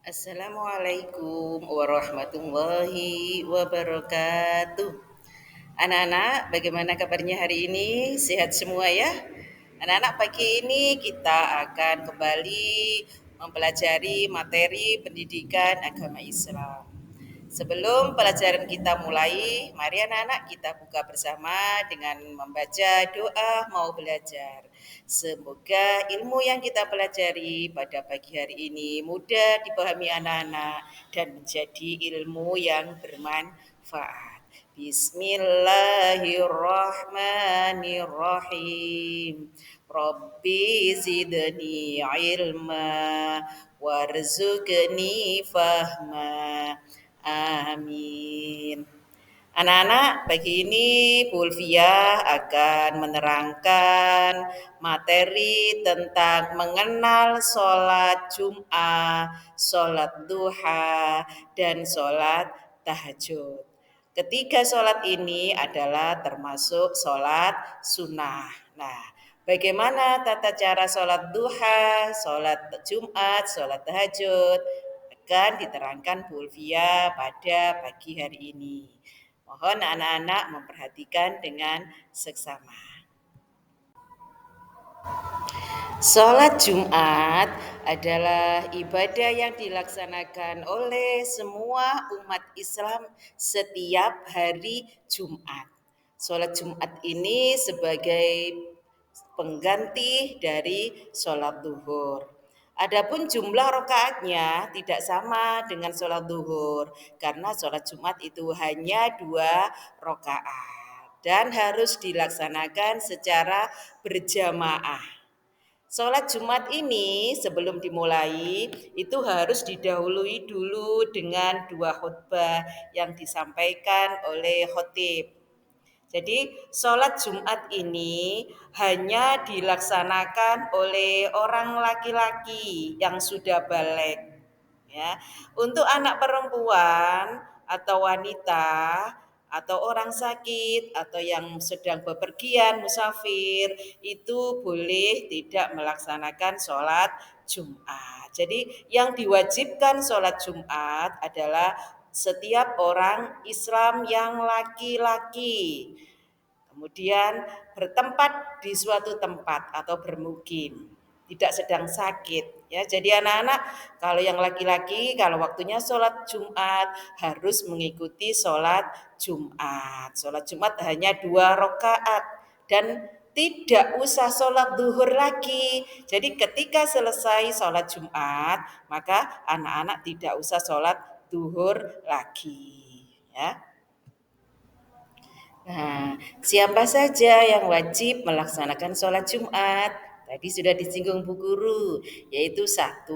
Assalamualaikum warahmatullahi wabarakatuh. Anak-anak, bagaimana kabarnya hari ini? Sehat semua ya? Anak-anak, pagi ini kita akan kembali mempelajari materi pendidikan agama Islam. Sebelum pelajaran kita mulai, mari anak-anak kita buka bersama dengan membaca doa mau belajar. Semoga ilmu yang kita pelajari pada pagi hari ini mudah dipahami anak-anak dan menjadi ilmu yang bermanfaat. Bismillahirrahmanirrahim. Rabbi zidni ilma warzuqni fahma. Amin. Anak-anak, pagi ini Bu Ulfiah akan menerangkan materi tentang mengenal sholat Jum'ah, sholat duha, dan sholat tahajud. Ketiga sholat ini adalah termasuk sholat sunnah. Nah, bagaimana tata cara sholat duha, sholat Jumat, sholat tahajud akan diterangkan Bu Ulfiah pada pagi hari ini. Mohon anak-anak memperhatikan dengan seksama. Sholat Jumat adalah ibadah yang dilaksanakan oleh semua umat Islam setiap hari Jumat. Sholat Jumat ini sebagai pengganti dari sholat duhur. Adapun jumlah rakaatnya tidak sama dengan sholat duhur karena sholat Jumat itu hanya 2 rakaat dan harus dilaksanakan secara berjamaah. Sholat Jumat ini sebelum dimulai itu harus didahului dulu dengan 2 khutbah yang disampaikan oleh khotib. Jadi sholat Jumat ini hanya dilaksanakan oleh orang laki-laki yang sudah balik. Ya, untuk anak perempuan atau wanita atau orang sakit atau yang sedang bepergian musafir itu boleh tidak melaksanakan sholat Jumat. Jadi yang diwajibkan sholat Jumat adalah setiap orang Islam yang laki-laki, kemudian bertempat di suatu tempat atau bermukim, tidak sedang sakit ya. Jadi anak-anak, kalau yang laki-laki kalau waktunya sholat Jumat harus mengikuti sholat Jumat. Sholat Jumat hanya 2 rakaat dan tidak usah sholat duhur lagi. Jadi ketika selesai sholat Jumat, maka anak-anak tidak usah sholat duhur lagi ya. Nah, siapa saja yang wajib melaksanakan sholat Jumat? Tadi sudah disinggung Bu Guru, yaitu 1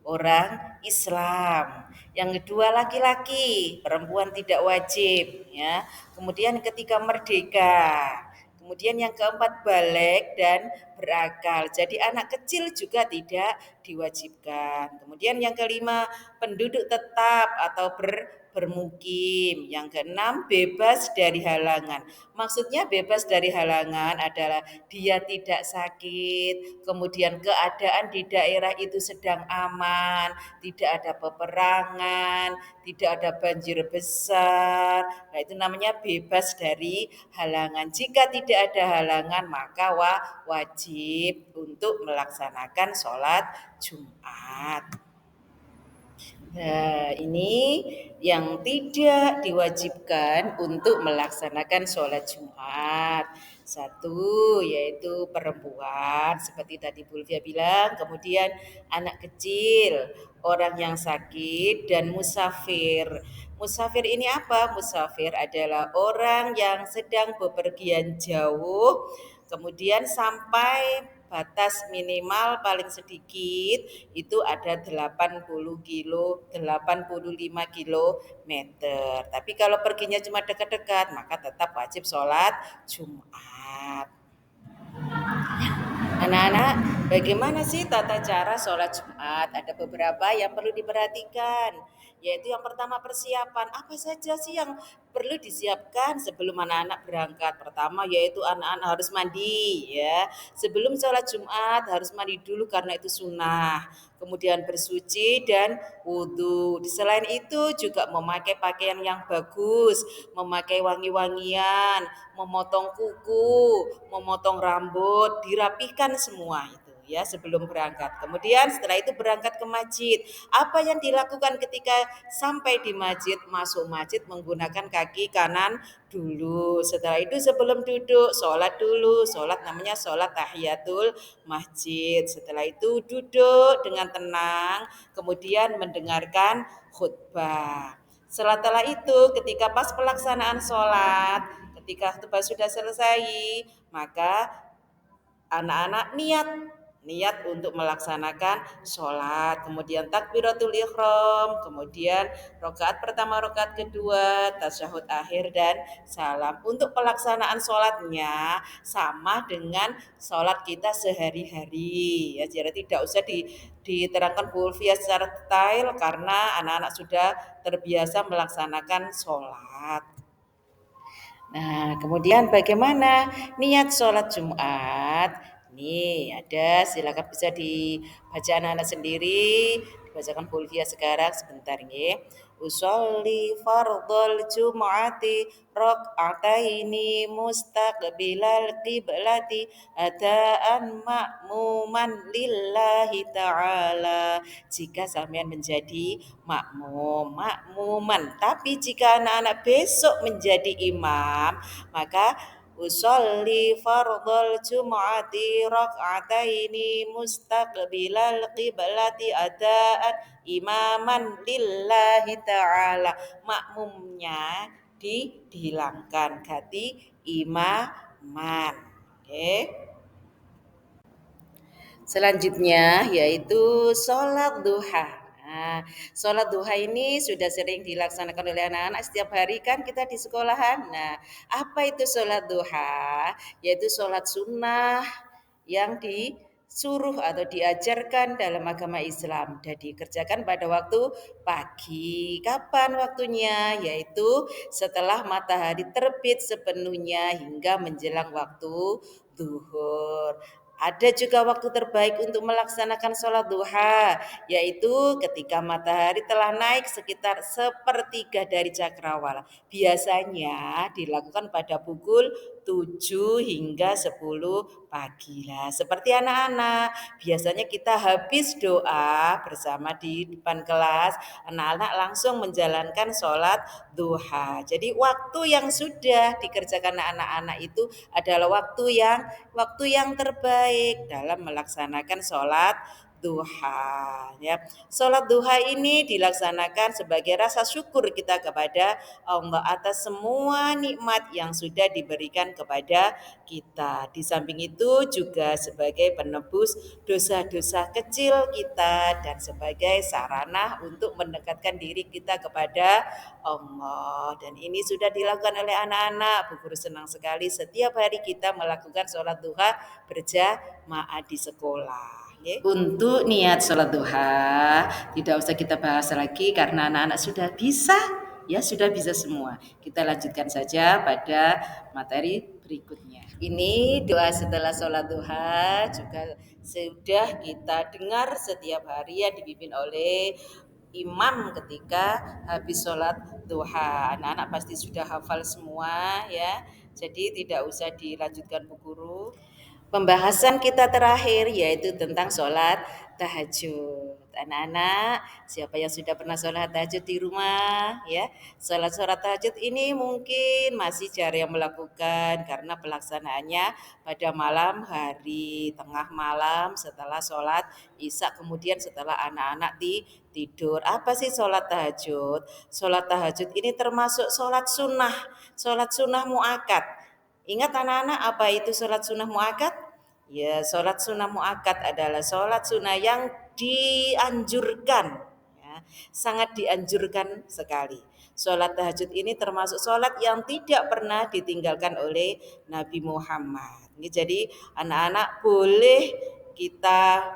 orang Islam, yang kedua laki-laki, perempuan tidak wajib, ya. Kemudian ketika merdeka, kemudian yang keempat balik dan berakal. Jadi anak kecil juga tidak diwajibkan. Kemudian yang kelima penduduk tetap atau bermukim. Yang keenam bebas dari halangan. Maksudnya bebas dari halangan adalah dia tidak sakit, kemudian keadaan di daerah itu sedang aman, tidak ada peperangan, tidak ada banjir besar. Nah, itu namanya bebas dari halangan. Jika tidak ada halangan, maka wajib untuk melaksanakan sholat Jumat. Nah, ini yang tidak diwajibkan untuk melaksanakan sholat Jumat. 1, yaitu perempuan, seperti tadi Bu Ulfia bilang, kemudian anak kecil, orang yang sakit, dan musafir. Musafir ini apa? Musafir adalah orang yang sedang bepergian jauh, kemudian sampai batas minimal paling sedikit itu ada 80 kilo, 85 kilometer. Tapi kalau perginya cuma dekat-dekat, maka tetap wajib sholat Jumat. Anak-anak, bagaimana sih tata cara sholat Jumat? Ada beberapa yang perlu diperhatikan. yaitu yang pertama persiapan. Apa saja sih yang perlu disiapkan sebelum anak-anak berangkat? Pertama yaitu anak-anak harus mandi ya. Sebelum sholat Jumat harus mandi dulu karena itu sunnah. Kemudian bersuci dan wudhu. Selain itu juga memakai pakaian yang bagus, memakai wangi-wangian, memotong kuku, memotong rambut, dirapikan semua itu ya sebelum berangkat. Kemudian setelah itu berangkat ke masjid. Apa yang dilakukan ketika sampai di masjid? Masuk masjid menggunakan kaki kanan dulu. Setelah itu sebelum duduk sholat dulu. Sholat namanya sholat tahiyatul masjid. Setelah itu duduk dengan tenang, kemudian mendengarkan khutbah. Setelah itu ketika pas pelaksanaan sholat, ketika khutbah sudah selesai, maka anak-anak niat untuk melaksanakan sholat, kemudian takbiratul ikhram, kemudian rokaat pertama, rokaat kedua, tasyahud akhir dan salam. Untuk pelaksanaan sholatnya sama dengan sholat kita sehari-hari ya, jadi tidak usah diterangkan fulfiya secara detail karena anak-anak sudah terbiasa melaksanakan sholat. Nah, kemudian bagaimana niat sholat Jumat? Nih ada, silakan bisa dibaca anak-anak sendiri, dibacakan Fulvia sekarang sebentar nggih. Usolli fardhal Jum'ati rak'ataini mustaqbilal qiblati adaan ma'muman lillahi ta'ala. Jika sampean menjadi makmuman, tapi jika anak-anak besok menjadi imam, maka usolli fardhal jum'ati rak'ataini mustaqbilal qiblati adaan imaman lillahi ta'ala. Makmumnya dihilangkan, ganti imaman. Oke. Selanjutnya yaitu sholat duha. Nah, sholat duha ini sudah sering dilaksanakan oleh anak-anak setiap hari kan kita di sekolahan. Nah, apa itu sholat duha? Yaitu sholat sunnah yang disuruh atau diajarkan dalam agama Islam dan dikerjakan pada waktu pagi. Kapan waktunya? Yaitu setelah matahari terbit sepenuhnya hingga menjelang waktu zuhur. Ada juga waktu terbaik untuk melaksanakan sholat duha, yaitu ketika matahari telah naik sekitar sepertiga dari cakrawala. Biasanya dilakukan pada pukul 7 hingga 10 pagi lah. Seperti anak-anak, biasanya kita habis doa bersama di depan kelas, anak-anak langsung menjalankan sholat duha. Jadi waktu yang sudah dikerjakan anak-anak itu adalah waktu yang terbaik dalam melaksanakan sholat duha ya. Sholat duha ini dilaksanakan sebagai rasa syukur kita kepada Allah atas semua nikmat yang sudah diberikan kepada kita. Di samping itu juga sebagai penebus dosa-dosa kecil kita dan sebagai sarana untuk mendekatkan diri kita kepada Allah. Dan ini sudah dilakukan oleh anak-anak. Bu Guru senang sekali setiap hari kita melakukan sholat duha berjamaah di sekolah. Untuk niat sholat duha tidak usah kita bahas lagi karena anak-anak sudah bisa ya, sudah bisa semua. Kita lanjutkan saja pada materi berikutnya. Ini doa setelah sholat duha juga sudah kita dengar setiap hari yang dipimpin oleh imam ketika habis sholat duha. Anak-anak pasti sudah hafal semua ya, jadi tidak usah dilanjutkan Bu Guru. Pembahasan kita terakhir yaitu tentang sholat tahajud. Anak-anak, siapa yang sudah pernah sholat tahajud di rumah ya? Sholat tahajud ini mungkin masih jarang melakukan karena pelaksanaannya pada malam hari, tengah malam setelah sholat isya, kemudian setelah anak-anak tidur. Apa sih sholat tahajud? Sholat tahajud ini termasuk sholat sunnah muakkad. Ingat anak-anak, apa itu sholat sunnah muakkad? Ya, sholat sunnah muakkad adalah sholat sunnah yang dianjurkan, ya, sangat dianjurkan sekali. Sholat tahajud ini termasuk sholat yang tidak pernah ditinggalkan oleh Nabi Muhammad. Jadi anak-anak boleh kita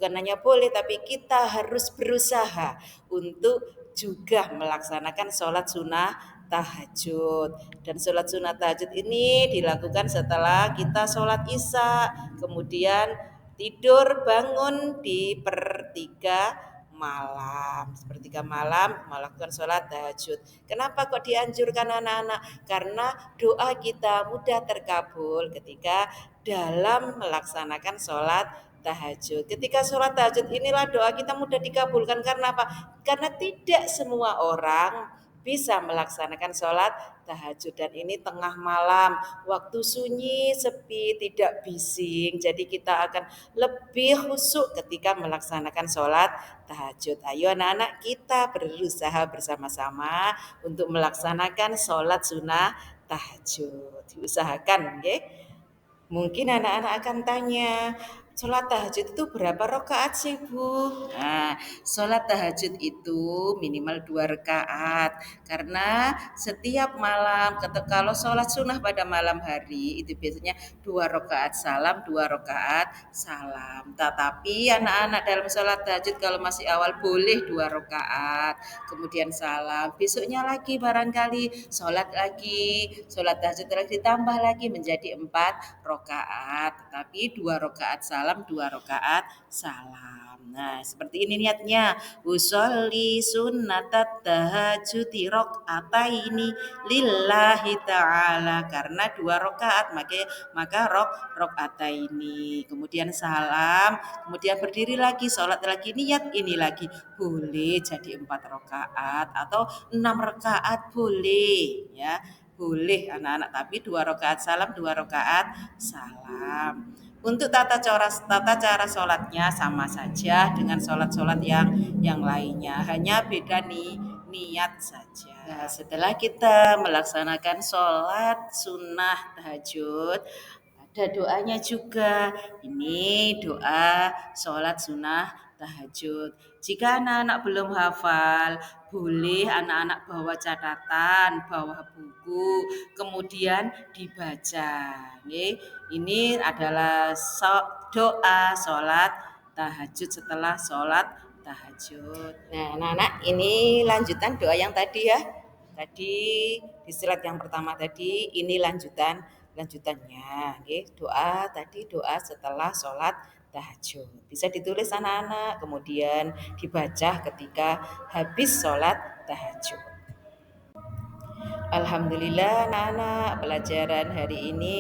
bukan hanya boleh tapi kita harus berusaha untuk juga melaksanakan sholat sunnah tahajud. Dan sholat sunnah tahajud ini dilakukan setelah kita sholat isya, kemudian tidur bangun di sepertiga malam melakukan sholat tahajud. Kenapa kok dianjurkan anak-anak? Karena doa kita mudah terkabul ketika dalam melaksanakan sholat tahajud. Ketika sholat tahajud inilah doa kita mudah dikabulkan. Karena apa? Karena tidak semua orang bisa melaksanakan sholat tahajud, dan ini tengah malam, waktu sunyi, sepi, tidak bising, jadi kita akan lebih khusyuk ketika melaksanakan sholat tahajud. Ayo anak-anak, kita berusaha bersama-sama untuk melaksanakan sholat sunnah tahajud. Diusahakan, ya. Mungkin anak-anak akan tanya, sholat tahajud itu berapa rakaat sih Bu? Nah, sholat tahajud itu minimal 2 rakaat. Karena setiap malam, kalau sholat sunnah pada malam hari itu biasanya 2 rakaat salam, 2 rakaat salam. Tetapi anak-anak dalam sholat tahajud kalau masih awal boleh 2 rakaat, kemudian salam. Besoknya lagi barangkali sholat tahajud lagi ditambah lagi menjadi 4 rakaat, tetapi 2 rakaat salam, 2 rakaat salam. Nah, seperti ini niatnya. Usolli sunnatat tahajudi rakaataini lillahi ta'ala. Karena 2 rakaat maka rakaataini. Kemudian salam, kemudian berdiri lagi, sholat lagi, niat ini lagi. Boleh jadi 4 rakaat atau 6 rakaat boleh, ya. Boleh anak-anak, tapi 2 rakaat salam, 2 rakaat salam. Untuk tata cara sholatnya sama saja dengan sholat-sholat yang lainnya, hanya beda nih niat saja. Nah, setelah kita melaksanakan sholat sunnah tahajud, ada doanya juga. Ini doa sholat sunnah tahajud. Jika anak-anak belum hafal, boleh anak-anak bawa catatan, bawa buku, kemudian dibaca. Ini adalah doa sholat tahajud setelah sholat tahajud. Nah, anak-anak, ini lanjutan doa yang tadi, ya. Tadi di slide yang pertama tadi, ini lanjutannya. Doa setelah sholat tahajud. Bisa ditulis anak-anak, kemudian dibaca ketika habis sholat tahajud. Alhamdulillah anak-anak, pelajaran hari ini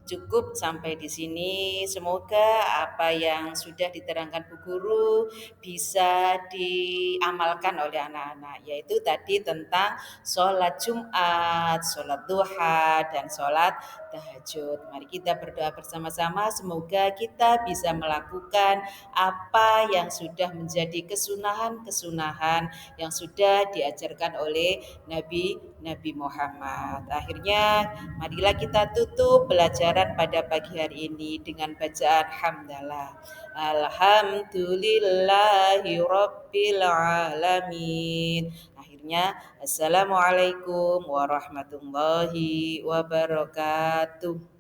cukup sampai di sini. Semoga apa yang sudah diterangkan Bu Guru bisa diamalkan oleh anak-anak, yaitu tadi tentang sholat Jumat, sholat duha, dan sholat tahajud. Mari kita berdoa bersama-sama, semoga kita bisa melakukan apa yang sudah menjadi kesunahan-kesunahan yang sudah diajarkan oleh Nabi Muhammad. Akhirnya, marilah kita tutup pelajaran pada pagi hari ini dengan bacaan hamdalah. Alhamdulillahi Rabbil Alamin. Akhirnya, Assalamualaikum warahmatullahi wabarakatuh.